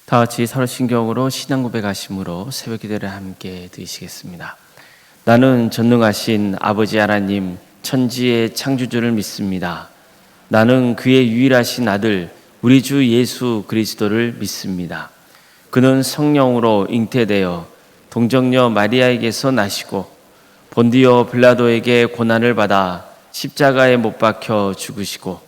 다 같이 서로 신경으로 신앙 고백하심으로 새벽 기도를 함께 드리시겠습니다. 나는 전능하신 아버지 하나님 천지의 창조주를 믿습니다. 나는 그의 유일하신 아들 우리 주 예수 그리스도를 믿습니다. 그는 성령으로 잉태되어 동정녀 마리아에게서 나시고 본디오 빌라도에게 고난을 받아 십자가에 못 박혀 죽으시고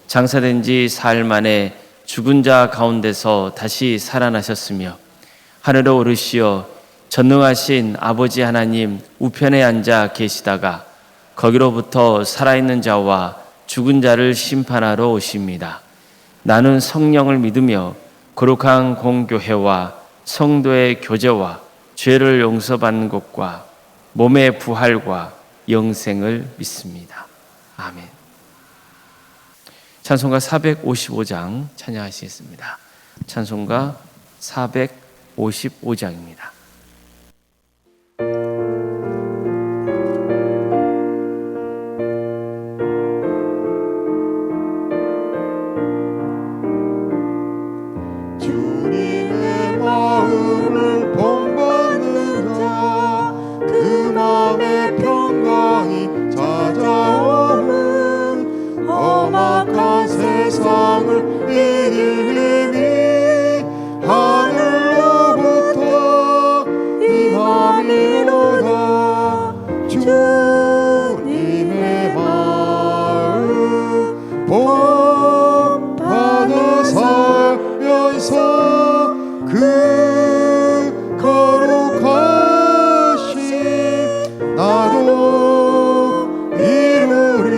장사된 지 사흘 만에 죽은 자 가운데서 다시 살아나셨으며 하늘에 오르시어 전능하신 아버지 하나님 우편에 앉아 계시다가 거기로부터 살아있는 자와 죽은 자를 심판하러 오십니다. 나는 성령을 믿으며 거룩한 공교회와 성도의 교제와 죄를 용서받는 것과 몸의 부활과 영생을 믿습니다. 아멘. 찬송가 455장 찬양하시겠습니다. 찬송가 455장입니다. 주님의 마음을 본받는 자, 그 마음의 평강이 찾아오는 험악한 세상을 이길 힘이 하늘로부터 임함이로다. 주님의 마음 본받아 살면서 그 거룩하심 나도 이루리.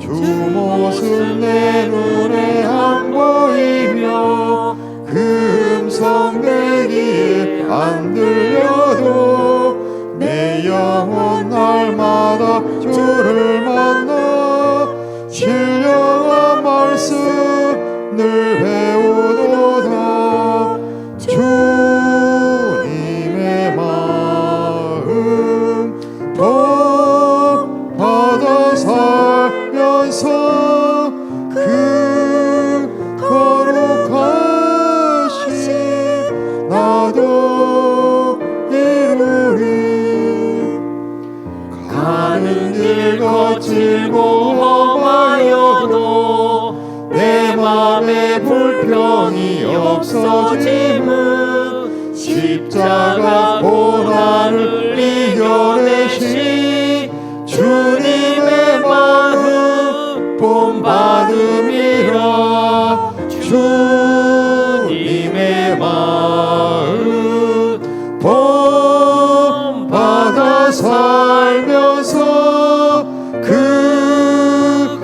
주 모습 내 눈에 안 보이며 그 음성 내 귀에 안 들려도 내 영혼 날마다 주를 만나 신령한 말씀 늘 배우도다. 주님의 마음 본받아 살면서 그 거룩하심 나도 이루리. 가는 길 거칠고 험하여도 내 맘에 불평이 없어짐은 십자가 고난을 이겨내시 주님의 마음 본받음이라. 주님의 마음 본받아 살면서 그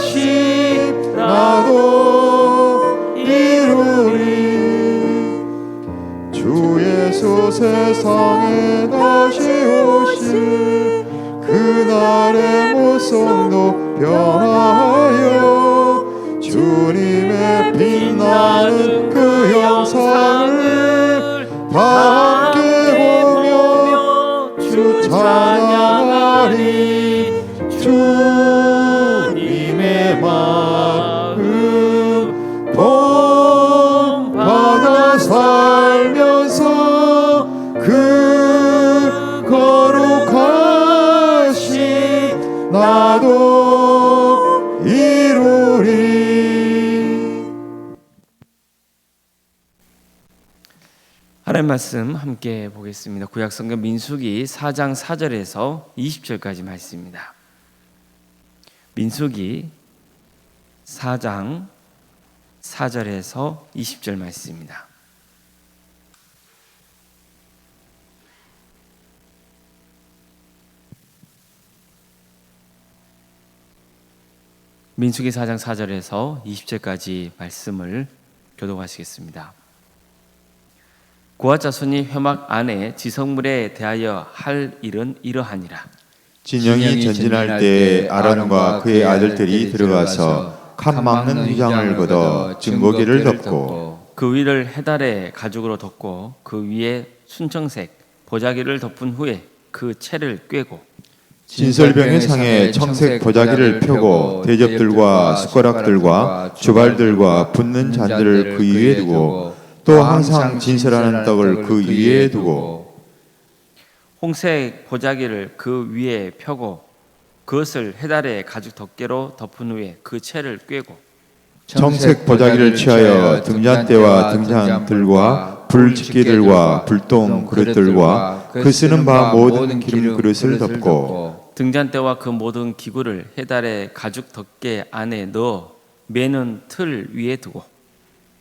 거룩하심 나도 이루리. 주 예수 세상에 다시 오실 그날의 모성도 변하여 주님의 빛나는 그 영상을 다 함께 보며 주 찬양하리. 주님의 마음 본받아 살면서 그 거룩하심 나도 이루리. 하나님 말씀 함께 보겠습니다. 구약성경 민수기 4장 4절에서 20절까지 말씀입니다. 민수기 4장 4절에서 20절 말씀입니다. 민수기 4장 4절에서 20절까지 말씀을 교독하시겠습니다. 고아 자손이 회막 안에 지성물에 대하여 할 일은 이러하니라. 진영이 전진할 때 아론과 그의 아들들이 들어가서 칸 막는 휘장을 걷어 증거기를 덮고 그 위를 해달의 가죽으로 덮고 그 위에 순청색 보자기를 덮은 후에 그 채를 꿰고 진설병의 상에 청색 보자기를 펴고 대접들과 숟가락들과 주발들과 붓는 잔들을 그 위에 두고 또 항상 진설하는 떡을 그 위에 두고 홍색 보자기를 그 위에 펴고 그것을 해달의 가죽 덮개로 덮은 후에 그 채를 꿰고 청색 보자기를 취하여 등잔대와 등잔들과 불집게들과 불똥 그릇들과 그 쓰는 바 모든 기름 그릇을 덮고 등잔대와 그 모든 기구를 해달의 가죽 덮개 안에 넣어 매는 틀 위에 두고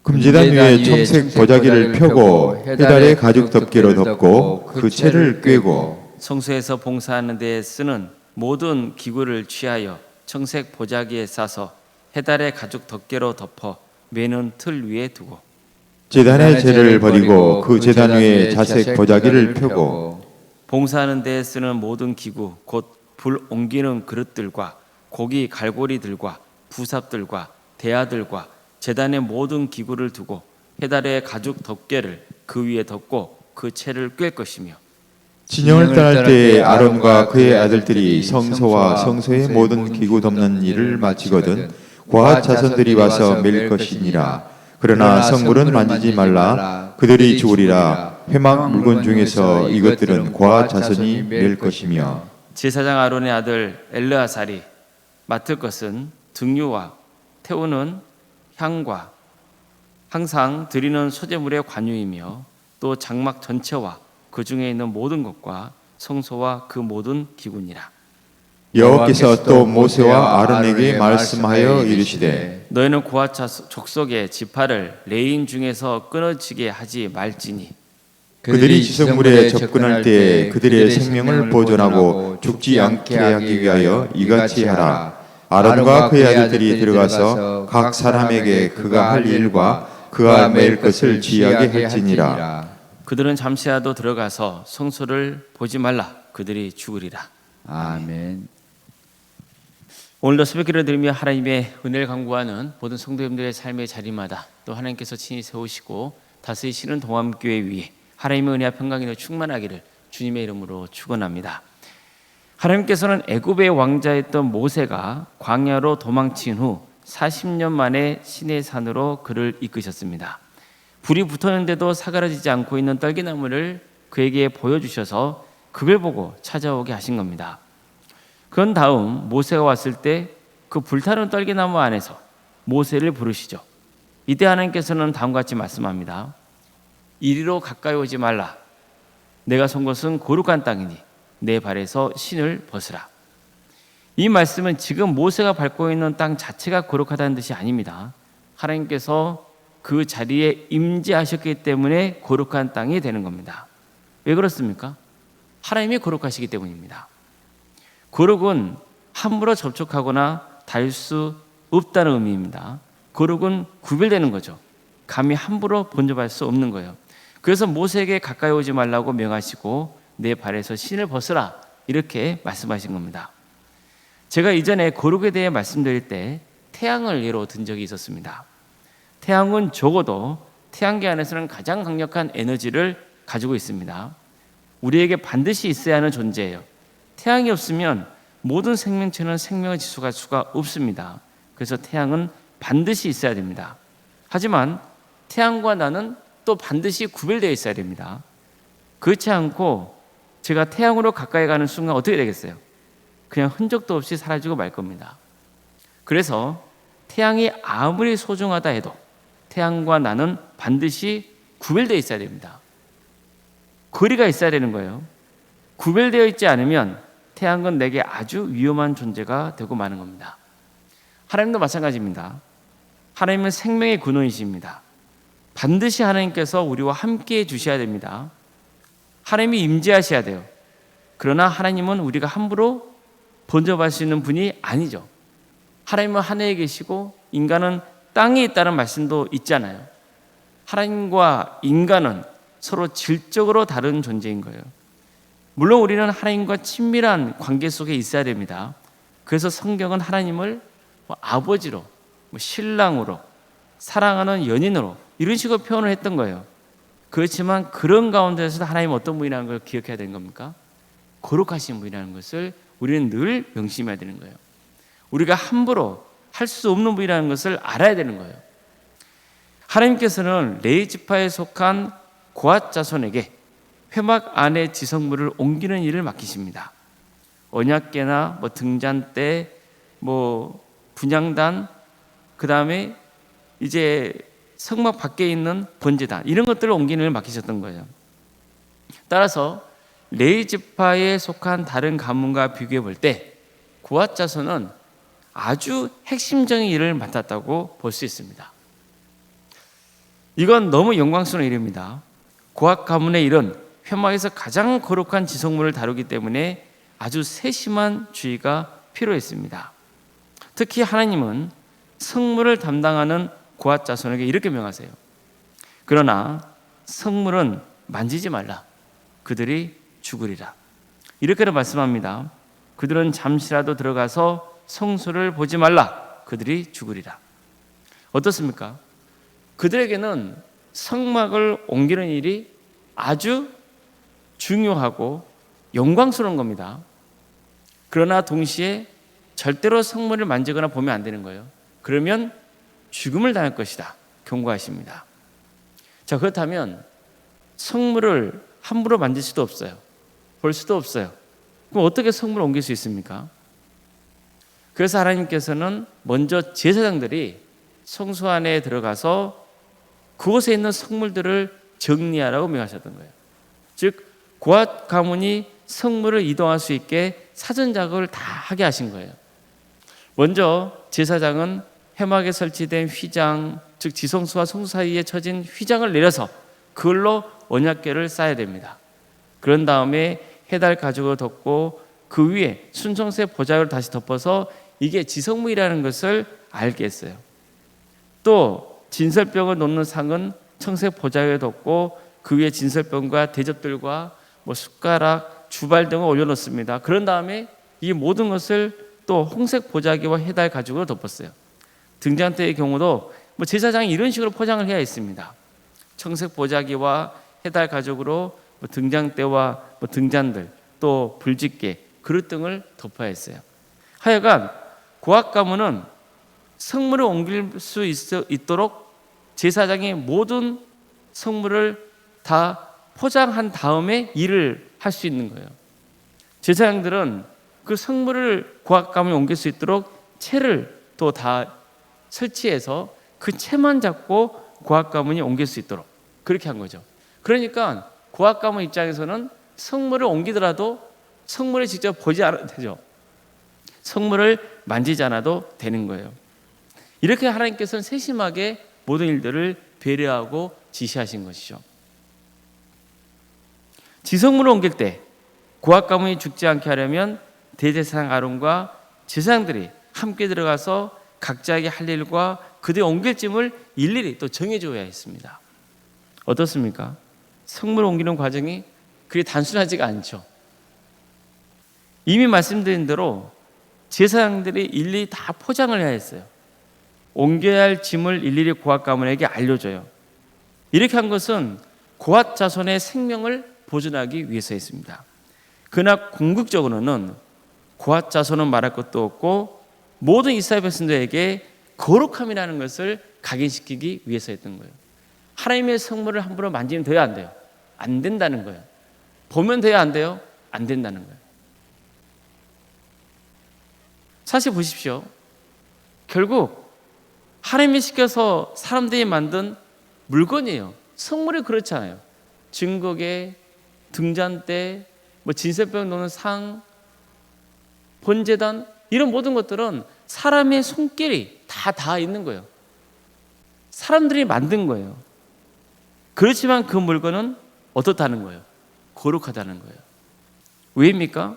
금지단 위에 청색 보자기를 펴고 해달의 가죽 덮개로 덮고 그 채를 꿰고 성소에서 봉사하는 데에 쓰는 모든 기구를 취하여 청색 보자기에 싸서 해달의 가죽 덮개로 덮어 매는 틀 위에 두고 제단의 재를 버리고 그 제단 위에 자색 보자기를 펴고 봉사하는 데에 쓰는 모든 기구 곧 불 옮기는 그릇들과 고기 갈고리들과 부삽들과 대야들과 제단의 모든 기구를 두고 해달의 가죽 덮개를 그 위에 덮고 그 채를 꿰 것이며 진영을 떠날 때에 아론과 그의 아들들이 성소와 성소의 모든 기구 덮는 일을 마치거든 고앗 자손들이 와서 맬 것이니라. 그러나 성물은 만지지 말라. 그들이 죽으리라. 회막 물건 중에서 이것들은 고앗 자손이 맬 것이며 제사장 아론의 아들 엘르아살이 맡을 것은 등유와 태우는 향과 항상 드리는 소제물의 관유이며 또 장막 전체와 그 중에 있는 모든 것과 성소와 그 모든 기구니라. 여호와께서 또 모세와 아론에게 말씀하여 이르시되 너희는 고앗 족속의 지파를 레인 중에서 끊어지게 하지 말지니 그들이 지성물에 접근할 때에 그들의 생명을 보존하고 죽지 않게 하기 위하여 이같이 하라. 아론과 그의 아들들이 들어가서 각 사람에게 그가 할 일과 그가 매일 것을 지휘하게 할지니라. 그들은 잠시라도 들어가서 성소를 보지 말라. 그들이 죽으리라. 아멘. 오늘도 새벽기를 드리며 하나님의 은혜를 간구하는 모든 성도님들의 삶의 자리마다 또 하나님께서 친히 세우시고 다스리시는 동암교회 위에 하나님의 은혜와 평강이 충만하기를 주님의 이름으로 축원합니다. 하나님께서는 애굽의 왕자였던 모세가 광야로 도망친 후 40년 만에 시내산으로 그를 이끄셨습니다. 불이 붙었는데도 사그라지지 않고 있는 떨기나무를 그에게 보여주셔서 그걸 보고 찾아오게 하신 겁니다. 그런 다음 모세가 왔을 때 그 불타는 떨기나무 안에서 모세를 부르시죠. 이때 하나님께서는 다음과 같이 말씀합니다. 이리로 가까이 오지 말라. 내가 선 것은 거룩한 땅이니 내 발에서 신을 벗으라. 이 말씀은 지금 모세가 밟고 있는 땅 자체가 거룩하다는 뜻이 아닙니다. 하나님께서 그 자리에 임재하셨기 때문에 거룩한 땅이 되는 겁니다. 왜 그렇습니까? 하나님이 거룩하시기 때문입니다. 거룩은 함부로 접촉하거나 닿을 수 없다는 의미입니다. 거룩은 구별되는 거죠. 감히 함부로 번접할 수 없는 거예요. 그래서 모세에게 가까이 오지 말라고 명하시고 내 발에서 신을 벗으라 이렇게 말씀하신 겁니다. 제가 이전에 거룩에 대해 말씀드릴 때 태양을 예로 든 적이 있었습니다. 태양은 적어도 태양계 안에서는 가장 강력한 에너지를 가지고 있습니다. 우리에게 반드시 있어야 하는 존재예요. 태양이 없으면 모든 생명체는 생명을 지속할 수가 없습니다. 그래서 태양은 반드시 있어야 됩니다. 하지만 태양과 나는 또 반드시 구별되어 있어야 됩니다. 그렇지 않고 제가 태양으로 가까이 가는 순간 어떻게 되겠어요? 그냥 흔적도 없이 사라지고 말 겁니다. 그래서 태양이 아무리 소중하다 해도 태양과 나는 반드시 구별되어 있어야 됩니다. 거리가 있어야 되는 거예요. 구별되어 있지 않으면 태양은 내게 아주 위험한 존재가 되고 마는 겁니다. 하나님도 마찬가지입니다. 하나님은 생명의 근원이십니다. 반드시 하나님께서 우리와 함께 해 주셔야 됩니다. 하나님이 임재하셔야 돼요. 그러나 하나님은 우리가 함부로 번접할 수 있는 분이 아니죠. 하나님은 하늘에 계시고 인간은 땅에 있다는 말씀도 있잖아요. 하나님과 인간은 서로 질적으로 다른 존재인 거예요. 물론 우리는 하나님과 친밀한 관계 속에 있어야 됩니다. 그래서 성경은 하나님을 아버지로, 신랑으로, 사랑하는 연인으로 이런 식으로 표현을 했던 거예요. 그렇지만 그런 가운데서도 하나님 어떤 분이라는 걸 기억해야 되는 겁니까? 거룩하신 분이라는 것을 우리는 늘 명심해야 되는 거예요. 우리가 함부로 할 수 없는 분이라는 것을 알아야 되는 거예요. 하나님께서는 레위 지파에 속한 고앗 자손에게 회막 안에 지성물을 옮기는 일을 맡기십니다. 언약궤나 등잔대, 분향단, 그 다음에 이제 성막 밖에 있는 번제단, 이런 것들을 옮기는 일을 맡기셨던 거예요. 따라서 레위 지파에 속한 다른 가문과 비교해 볼 때 고앗 자손은 아주 핵심적인 일을 맡았다고 볼 수 있습니다. 이건 너무 영광스러운 일입니다. 고앗 가문의 일은 회막에서 가장 거룩한 지성물을 다루기 때문에 아주 세심한 주의가 필요했습니다. 특히 하나님은 성물을 담당하는 고앗 자손에게 이렇게 명하세요. 그러나 성물은 만지지 말라. 그들이 죽으리라. 이렇게 말씀합니다. 그들은 잠시라도 들어가서 성소를 보지 말라. 그들이 죽으리라. 어떻습니까? 그들에게는 성막을 옮기는 일이 아주 중요하고 영광스러운 겁니다. 그러나 동시에 절대로 성물을 만지거나 보면 안 되는 거예요. 그러면 죽음을 당할 것이다. 경고하십니다. 자, 그렇다면 성물을 함부로 만질 수도 없어요. 볼 수도 없어요. 그럼 어떻게 성물을 옮길 수 있습니까? 그래서 하나님께서는 먼저 제사장들이 성소 안에 들어가서 그곳에 있는 성물들을 정리하라고 명하셨던 거예요. 즉 고앗 가문이 성물을 이동할 수 있게 사전 작업을 다 하게 하신 거예요. 먼저 제사장은 회막에 설치된 휘장, 즉 지성소와 성소 사이에 쳐진 휘장을 내려서 그걸로 언약궤를 쌓아야 됩니다. 그런 다음에 해달 가죽으로 덮고 그 위에 순성새 보자를 다시 덮어서 이게 지성물이라는 것을 알게 했어요. 또 진설병을 놓는 상은 청색 보자에 덮고 그 위에 진설병과 대접들과 숟가락, 주발 등을 올려놓습니다. 그런 다음에 이 모든 것을 또 홍색 보자기와 해달 가죽으로 덮었어요. 등잔대의 경우도 제사장이 이런 식으로 포장을 해야 했습니다. 청색 보자기와 해달 가죽으로 등잔대와 등잔들, 또 불집게, 그릇 등을 덮어야 했어요. 하여간 고앗 가문은 성물을 옮길 수 있도록 제사장이 모든 성물을 다 포장한 다음에 일을 할 수 있는 거예요. 제사장들은 그 성물을 고앗 가문에 옮길 수 있도록 채를 또 다 설치해서 그 채만 잡고 고앗 가문이 옮길 수 있도록 그렇게 한 거죠. 그러니까 고앗 가문 입장에서는 성물을 옮기더라도 성물을 직접 보지 않아도 되죠. 성물을 만지지 않아도 되는 거예요. 이렇게 하나님께서는 세심하게 모든 일들을 배려하고 지시하신 것이죠. 지성물을 옮길 때 고앗 가문이 죽지 않게 하려면 대제사장 아론과 제사장들이 함께 들어가서 각자에게 할 일과 그들의 옮길 짐을 일일이 또 정해줘야 했습니다. 어떻습니까? 성물을 옮기는 과정이 그리 단순하지가 않죠. 이미 말씀드린 대로 제사장들이 일일이 다 포장을 해야 했어요. 옮겨야 할 짐을 일일이 고앗 가문에게 알려줘요. 이렇게 한 것은 고앗 자손의 생명을 보존하기 위해서였습니다. 그러나 궁극적으로는 고앗 자손은 말할 것도 없고 모든 이스라엘 백성들에게 거룩함이라는 것을 각인시키기 위해서였던 거예요. 하나님의 성물을 함부로 만지면 돼요, 안 돼요? 안 된다는 거예요. 보면 돼요, 안 돼요? 안 된다는 거예요. 사실 보십시오. 결국 하나님이 시켜서 사람들이 만든 물건이에요. 성물이 그렇잖아요. 증거계, 등잔대, 진설병 놓는 상, 번제단, 이런 모든 것들은 사람의 손길이 다 있는 거예요. 사람들이 만든 거예요. 그렇지만 그 물건은 어떻다는 거예요? 거룩하다는 거예요. 왜입니까?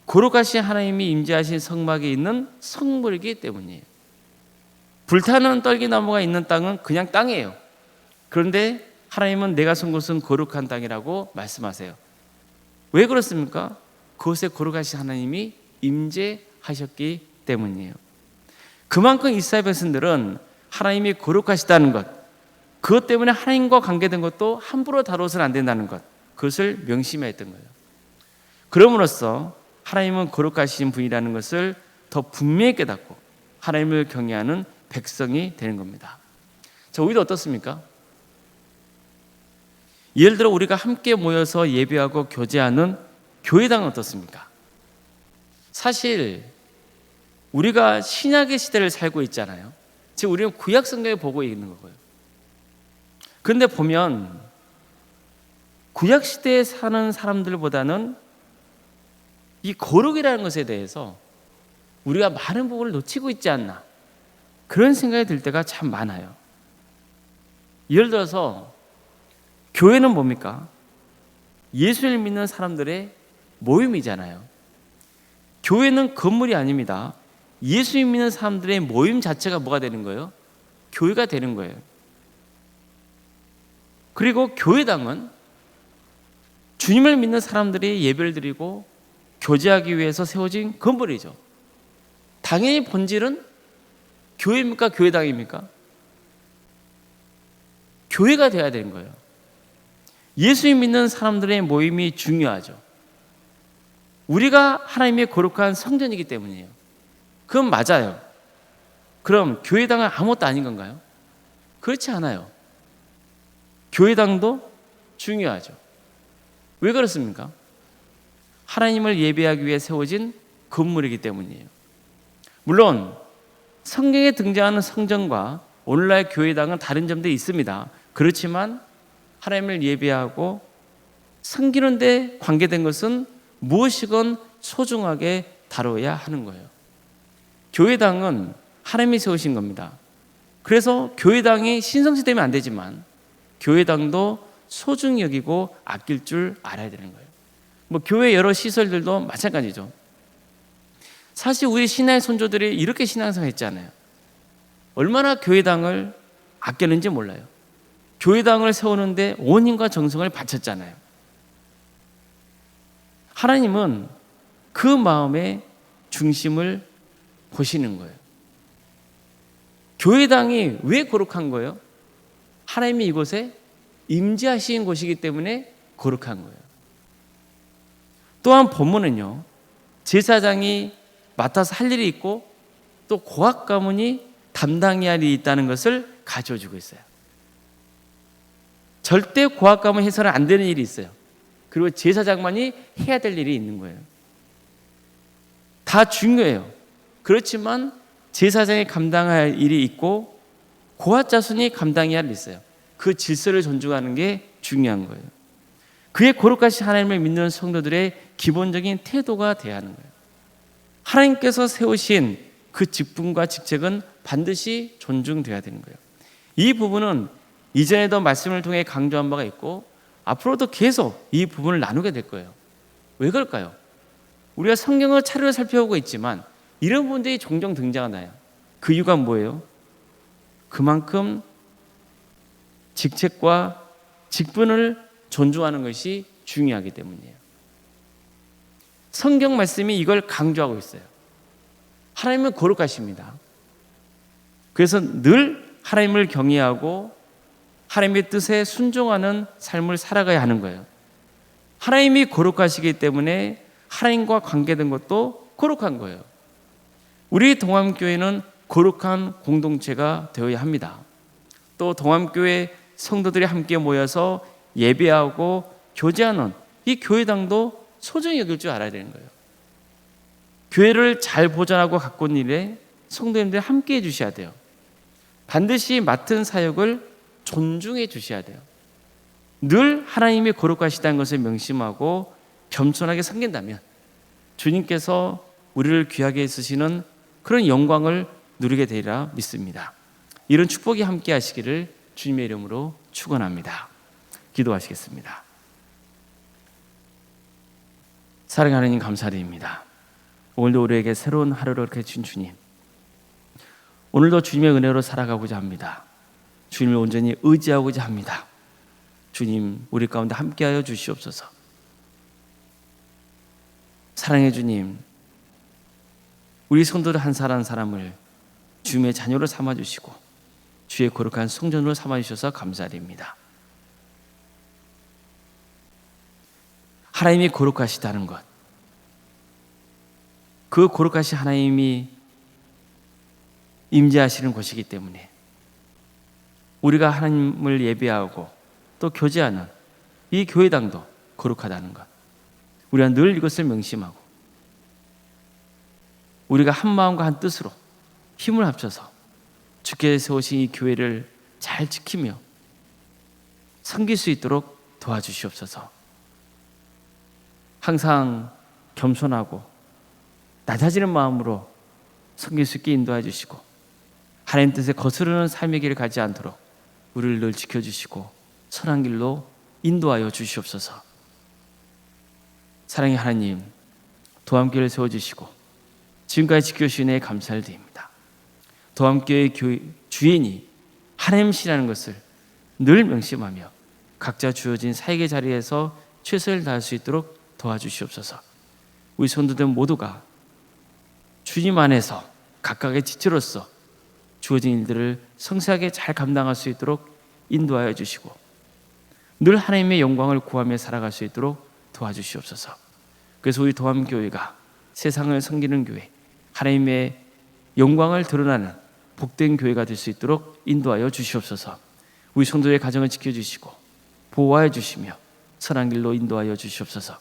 거룩하신 하나님이 임재하신 성막에 있는 성물이기 때문이에요. 불타는 떨기나무가 있는 땅은 그냥 땅이에요. 그런데 하나님은 내가 선 곳은 거룩한 땅이라고 말씀하세요. 왜 그렇습니까? 그것에 거룩하신 하나님이 임재하셨기 때문이에요. 그만큼 이스라엘 백성들은 하나님이 거룩하시다는 것, 그것 때문에 하나님과 관계된 것도 함부로 다뤄서는 안 된다는 것, 그것을 명심해야 했던 거예요. 그럼으로써 하나님은 거룩하신 분이라는 것을 더 분명히 깨닫고 하나님을 경외하는 백성이 되는 겁니다. 자, 우리도 어떻습니까? 예를 들어 우리가 함께 모여서 예배하고 교제하는 교회당은 어떻습니까? 사실 우리가 신약의 시대를 살고 있잖아요. 지금 우리는 구약 성경에 보고 있는 거고요. 그런데 보면 구약 시대에 사는 사람들보다는 이 거룩이라는 것에 대해서 우리가 많은 부분을 놓치고 있지 않나, 그런 생각이 들 때가 참 많아요. 예를 들어서 교회는 뭡니까? 예수를 믿는 사람들의 모임이잖아요. 교회는 건물이 아닙니다. 예수 믿는 사람들의 모임 자체가 뭐가 되는 거예요? 교회가 되는 거예요. 그리고 교회당은 주님을 믿는 사람들이 예배를 드리고 교제하기 위해서 세워진 건물이죠. 당연히 본질은 교회입니까? 교회당입니까? 교회가 되어야 되는 거예요. 예수 믿는 사람들의 모임이 중요하죠. 우리가 하나님의 거룩한 성전이기 때문이에요. 그건 맞아요. 그럼 교회당은 아무것도 아닌 건가요? 그렇지 않아요. 교회당도 중요하죠. 왜 그렇습니까? 하나님을 예배하기 위해 세워진 건물이기 때문이에요. 물론 성경에 등장하는 성전과 오늘날 교회당은 다른 점들이 있습니다. 그렇지만 하나님을 예배하고 섬기는 데 관계된 것은 무엇이건 소중하게 다뤄야 하는 거예요. 교회당은 하나님이 세우신 겁니다. 그래서 교회당이 신성시되면 안 되지만 교회당도 소중히 여기고 아낄 줄 알아야 되는 거예요. 뭐 교회 여러 시설들도 마찬가지죠. 사실 우리 신앙의 선조들이 이렇게 신앙생활했잖아요. 얼마나 교회당을 아꼈는지 몰라요. 교회당을 세우는데 온 힘과 정성을 바쳤잖아요. 하나님은 그 마음의 중심을 보시는 거예요. 교회당이 왜 거룩한 거예요? 하나님이 이곳에 임재하신 곳이기 때문에 거룩한 거예요. 또한 본문은요, 제사장이 맡아서 할 일이 있고 또 고학 가문이 담당해야 할 일이 있다는 것을 가르쳐주고 있어요. 절대 고학 가문 해서는 안 되는 일이 있어요. 그리고 제사장만이 해야 될 일이 있는 거예요. 다 중요해요. 그렇지만 제사장이 감당할 일이 있고 고아 자손이 감당해야 할 일이 있어요. 그 질서를 존중하는 게 중요한 거예요. 그의 거룩하신 하나님을 믿는 성도들의 기본적인 태도가 돼야 하는 거예요. 하나님께서 세우신 그 직분과 직책은 반드시 존중돼야 되는 거예요. 이 부분은 이전에도 말씀을 통해 강조한 바가 있고 앞으로도 계속 이 부분을 나누게 될 거예요. 왜 그럴까요? 우리가 성경을 차례로 살펴보고 있지만 이런 부분들이 종종 등장하나요? 그 이유가 뭐예요? 그만큼 직책과 직분을 존중하는 것이 중요하기 때문이에요. 성경 말씀이 이걸 강조하고 있어요. 하나님은 거룩하십니다. 그래서 늘 하나님을 경외하고 하나님의 뜻에 순종하는 삶을 살아가야 하는 거예요. 하나님이 거룩하시기 때문에 하나님과 관계된 것도 거룩한 거예요. 우리 동암교회는 거룩한 공동체가 되어야 합니다. 또 동암교회 성도들이 함께 모여서 예배하고 교제하는 이 교회당도 소중히 여길 줄 알아야 되는 거예요. 교회를 잘 보존하고 가꾸는 일에 성도님들이 함께 해주셔야 돼요. 반드시 맡은 사역을 존중해 주셔야 돼요. 늘 하나님이 거룩하시다는 것을 명심하고 겸손하게 섬긴다면 주님께서 우리를 귀하게 쓰시는 그런 영광을 누리게 되리라 믿습니다. 이런 축복이 함께 하시기를 주님의 이름으로 축원합니다. 기도하시겠습니다. 사랑하는 하나님 감사드립니다. 오늘도 우리에게 새로운 하루를 이렇게 주신 주님, 오늘도 주님의 은혜로 살아가고자 합니다. 주님을 온전히 의지하고자 합니다. 주님, 우리 가운데 함께하여 주시옵소서. 사랑의 주님, 우리 성도들 한 사람 한 사람을 주님의 자녀로 삼아주시고 주의 거룩한 성전으로 삼아주셔서 감사드립니다. 하나님이 거룩하시다는 것, 그 거룩하신 하나님이 임재하시는 곳이기 때문에 우리가 하나님을 예배하고 또 교제하는 이 교회당도 거룩하다는 것, 우리가 늘 이것을 명심하고 우리가 한 마음과 한 뜻으로 힘을 합쳐서 주께서 세우신 이 교회를 잘 지키며 섬길 수 있도록 도와주시옵소서. 항상 겸손하고 낮아지는 마음으로 섬길 수 있게 인도해 주시고 하나님 뜻에 거스르는 삶의 길을 가지 않도록 우리를 늘 지켜주시고 선한 길로 인도하여 주시옵소서. 사랑의 하나님, 도함교회를 세워주시고 지금까지 지켜주신 은혜에 감사를 드립니다. 도함교회 주인이 하나님이시라는 것을 늘 명심하며 각자 주어진 사역의 자리에서 최선을 다할 수 있도록 도와주시옵소서. 우리 성도들 모두가 주님 안에서 각각의 지체로서 주어진 일들을 성실하게 잘 감당할 수 있도록 인도하여 주시고 늘 하나님의 영광을 구하며 살아갈 수 있도록 도와주시옵소서. 그래서 우리 도함교회가 세상을 섬기는 교회, 하나님의 영광을 드러나는 복된 교회가 될 수 있도록 인도하여 주시옵소서. 우리 성도의 가정을 지켜주시고 보호하여 주시며 선한 길로 인도하여 주시옵소서.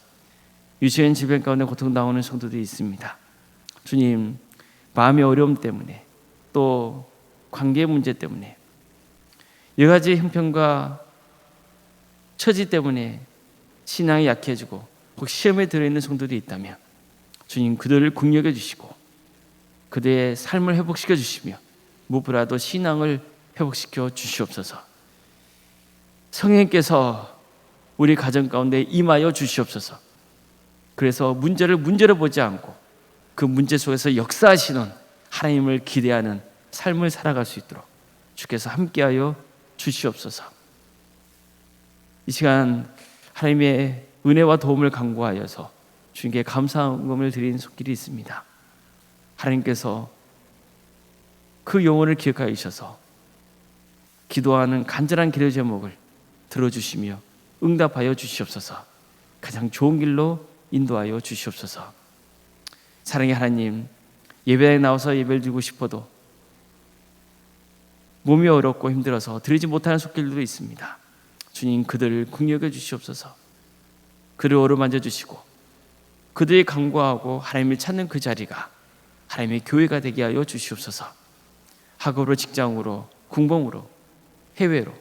유치원 질병 가운데 고통당하는 성도들이 있습니다. 주님, 마음의 어려움 때문에 또 관계 문제 때문에 여러 가지 형편과 처지 때문에 신앙이 약해지고 혹시 시험에 들어있는 성도들이 있다면 주님, 그들을 긍휼해 주시고 그들의 삶을 회복시켜 주시며 무엇보다도 신앙을 회복시켜 주시옵소서. 성령께서 우리 가정 가운데 임하여 주시옵소서. 그래서 문제를 문제로 보지 않고 그 문제 속에서 역사하시는 하나님을 기대하는 삶을 살아갈 수 있도록 주께서 함께하여 주시옵소서. 이 시간 하나님의 은혜와 도움을 간구하여서 주님께 감사함을 드리는 손길이 있습니다. 하나님께서 그 영혼을 기억하여 주셔서 기도하는 간절한 기도 제목을 들어주시며 응답하여 주시옵소서. 가장 좋은 길로 인도하여 주시옵소서. 사랑의 하나님, 예배에 나와서 예배를 드리고 싶어도 몸이 어렵고 힘들어서 드리지 못하는 손길도 있습니다. 주님, 그들을 긍휼해 주시옵소서. 그를 어루만져 주시고 그들이 간구하고 하나님을 찾는 그 자리가 하나님의 교회가 되게 하여 주시옵소서. 학업으로, 직장으로, 군복으로, 해외로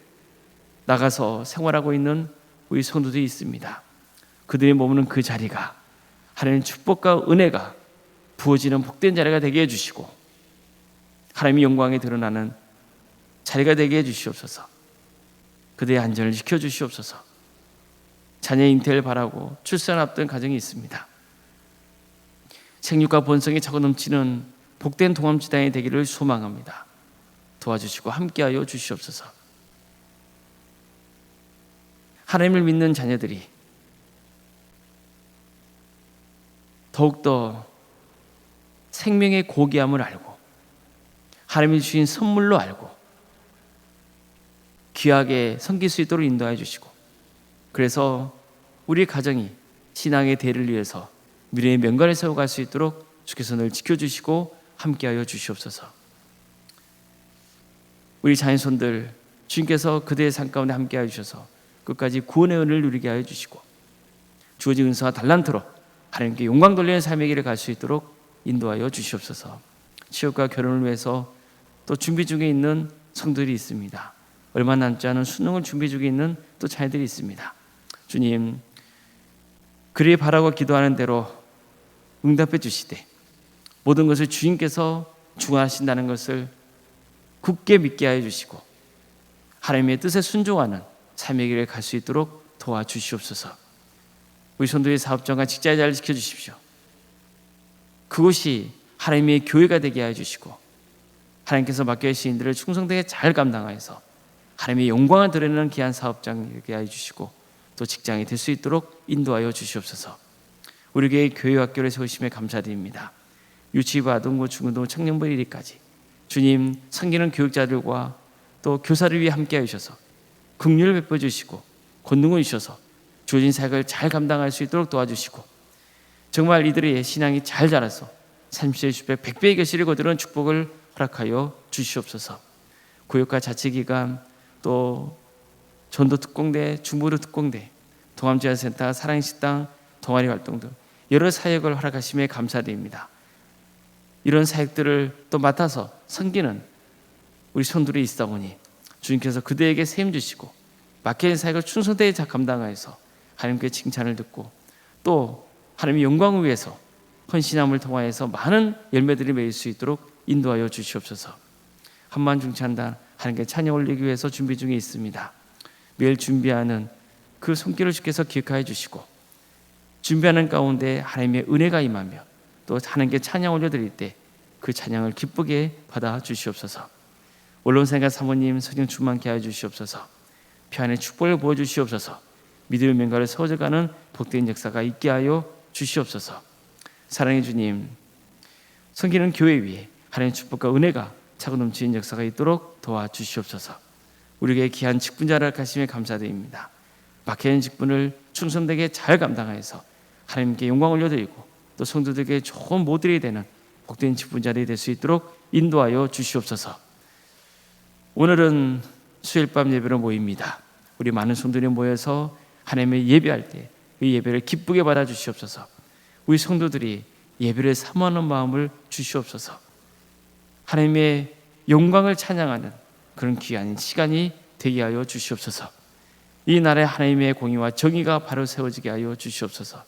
나가서 생활하고 있는 우리 성도들이 있습니다. 그들이 머무는 그 자리가 하나님의 축복과 은혜가 부어지는 복된 자리가 되게 해주시고 하나님의 영광이 드러나는 자리가 되게 해주시옵소서. 그들의 안전을 지켜주시옵소서. 자녀 잉태를 바라고 출산 앞둔 가정이 있습니다. 생육과 번성이 차고 넘치는 복된 동암지당이 되기를 소망합니다. 도와주시고 함께하여 주시옵소서. 하나님을 믿는 자녀들이 더욱더 생명의 고귀함을 알고 하나님이 주신 선물로 알고 귀하게 섬길 수 있도록 인도해 주시고 그래서 우리 가정이 신앙의 대를 위해서 미래의 명간을 세워갈 수 있도록 주께서 늘 지켜주시고 함께하여 주시옵소서. 우리 자녀손들 주님께서 그들의 삶 가운데 함께하여 주셔서 끝까지 구원의 은혜를 누리게 하여 주시고 주어진 은사와 달란트로 하나님께 영광 돌리는 삶의 길을 갈 수 있도록 인도하여 주시옵소서. 취업과 결혼을 위해서 또 준비 중에 있는 성들이 있습니다. 얼마 남지 않은 수능을 준비 중에 있는 또 자녀들이 있습니다. 주님, 그리 바라고 기도하는 대로 응답해 주시되 모든 것을 주님께서 주관하신다는 것을 굳게 믿게 하여 주시고 하나님의 뜻에 순종하는 삶의 길을 갈 수 있도록 도와주시옵소서. 우리 성도의 사업장과 직장의 자리를 지켜주십시오. 그곳이 하나님의 교회가 되게 하여 주시고 하나님께서 맡겨주신 일들을 충성되게 잘 감당하여서 하나님의 영광을 드러내는 귀한 사업장 되게 하여 주시고 또 직장이 될 수 있도록 인도하여 주시옵소서. 우리 교회 교회학교를 세우심에 감사드립니다. 유치부, 아동부, 중고등부, 청년부 1위까지 주님 섬기는 교육자들과 또 교사를 위해 함께하여 주셔서 긍휼을 베풀어 주시고 권능을 주셔서 주어진 사역을 잘 감당할 수 있도록 도와주시고 정말 이들의 신앙이 잘 자라서 30세, 60세, 100배의 결실을 거두는 축복을 허락하여 주시옵소서. 구역과 자치기관, 또 전도 특공대, 중부로 특공대, 동암지원센터, 사랑식당, 동아리 활동 등 여러 사역을 허락하심에 감사드립니다. 이런 사역들을 또 맡아서 섬기는 우리 성도들이 있다 보니 주님께서 그들에게 세임 주시고 맡겨진 사역을 충성되게 감당하여서 하나님께 칭찬을 듣고 또 하나님의 영광을 위해서 헌신함을 통하여서 많은 열매들이 맺을 수 있도록 인도하여 주시옵소서. 한만중찬단 하나님께 찬양 올리기 위해서 준비 중에 있습니다. 매일 준비하는 그 손길을 주께서 기억하여 주시고 준비하는 가운데 하나님의 은혜가 임하며 또 하나님께 찬양 올려드릴 때 그 찬양을 기쁘게 받아 주시옵소서. 언론사가 사모님 성령 충만케 하여 주시옵소서. 평안의 축복을 부어주시옵소서. 믿음의 명가를 세워져가는 복된 역사가 있게 하여 주시옵소서. 사랑의 주님, 섬기는 교회 위에 하나님의 축복과 은혜가 차고 넘치는 역사가 있도록 도와주시옵소서. 우리에게 귀한 직분자를 하심에 감사드립니다. 막혀있는 직분을 충성되게 잘 감당하여서 하나님께 영광을 올려드리고 또 성도들에게 좋은 모델이 되는 복된 직분자들이 될 수 있도록 인도하여 주시옵소서. 오늘은 수요일 밤 예배로 모입니다. 우리 많은 성도들이 모여서 하나님의 예배할 때 이 예배를 기쁘게 받아 주시옵소서. 우리 성도들이 예배를 사모하는 마음을 주시옵소서. 하나님의 영광을 찬양하는 그런 귀한 시간이 되게 하여 주시옵소서. 이 나라에 하나님의 공의와 정의가 바로 세워지게 하여 주시옵소서.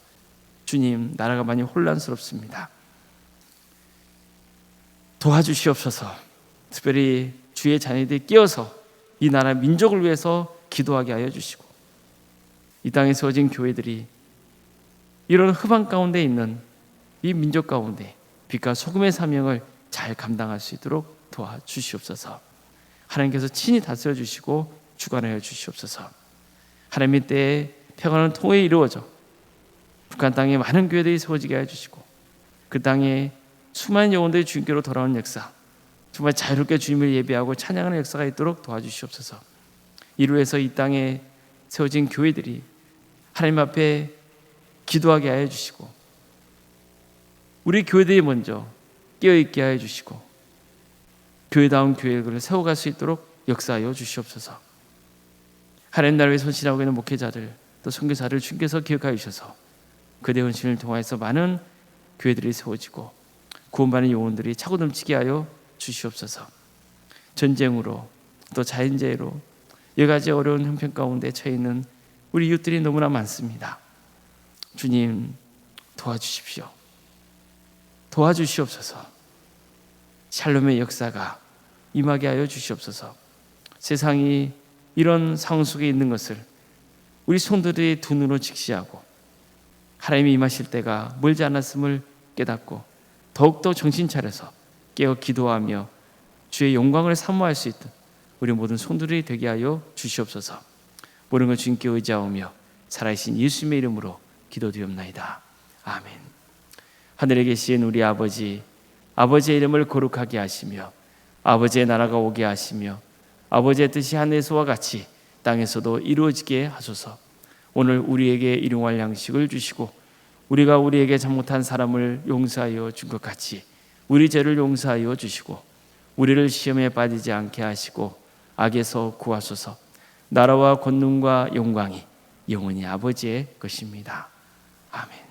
주님, 나라가 많이 혼란스럽습니다. 도와주시옵소서. 특별히 주의 자녀들이 끼어서 이 나라 민족을 위해서 기도하게 하여 주시고 이 땅에 세워진 교회들이 이런 흑암 가운데 있는 이 민족 가운데 빛과 소금의 사명을 잘 감당할 수 있도록 도와주시옵소서. 하나님께서 친히 다스려 주시고 주관하여 주시옵소서. 하나님의 때에 평안한 통일이 이루어져 북한 땅에 많은 교회들이 세워지게 하여 주시고 그 땅에 수많은 영혼들이 주님께로 돌아오는 역사, 정말 자유롭게 주님을 예배하고 찬양하는 역사가 있도록 도와주시옵소서. 이로 해서 이 땅에 세워진 교회들이 하나님 앞에 기도하게 하여 주시고 우리 교회들이 먼저 깨어있게 하여 주시고 교회다운 교회를 세워갈 수 있도록 역사하여 주시옵소서. 하나님 나라에 헌신하고 있는 목회자들 또 선교사를 주님께서 기억하여 주셔서 그들의 헌신을 통하여서 많은 교회들이 세워지고 구원받는 영혼들이 차고 넘치게 하여 주시옵소서. 전쟁으로 또 자연재해로 여러 가지 어려운 형편 가운데 처해 있는 우리 이웃들이 너무나 많습니다. 주님, 도와주십시오. 도와주시옵소서. 샬롬의 역사가 임하게 하여 주시옵소서. 세상이 이런 상황 속에 있는 것을 우리 성도들이 두 눈으로 직시하고 하나님이 임하실 때가 멀지 않았음을 깨닫고 더욱더 정신 차려서 깨어 기도하며 주의 영광을 사모할 수 있던 우리 모든 성도들이 되게 하여 주시옵소서. 모든 걸 주님께 의지하오며 살아계신 예수님의 이름으로 기도드리옵나이다. 아멘. 하늘에 계신 우리 아버지, 아버지의 이름을 거룩하게 하시며 아버지의 나라가 오게 하시며 아버지의 뜻이 하늘에서와 같이 땅에서도 이루어지게 하소서. 오늘 우리에게 일용할 양식을 주시고 우리가 우리에게 잘못한 사람을 용서하여 준 것 같이 우리 죄를 용서하여 주시고 우리를 시험에 빠지지 않게 하시고 악에서 구하소서. 나라와 권능과 영광이 영원히 아버지의 것입니다. 아멘.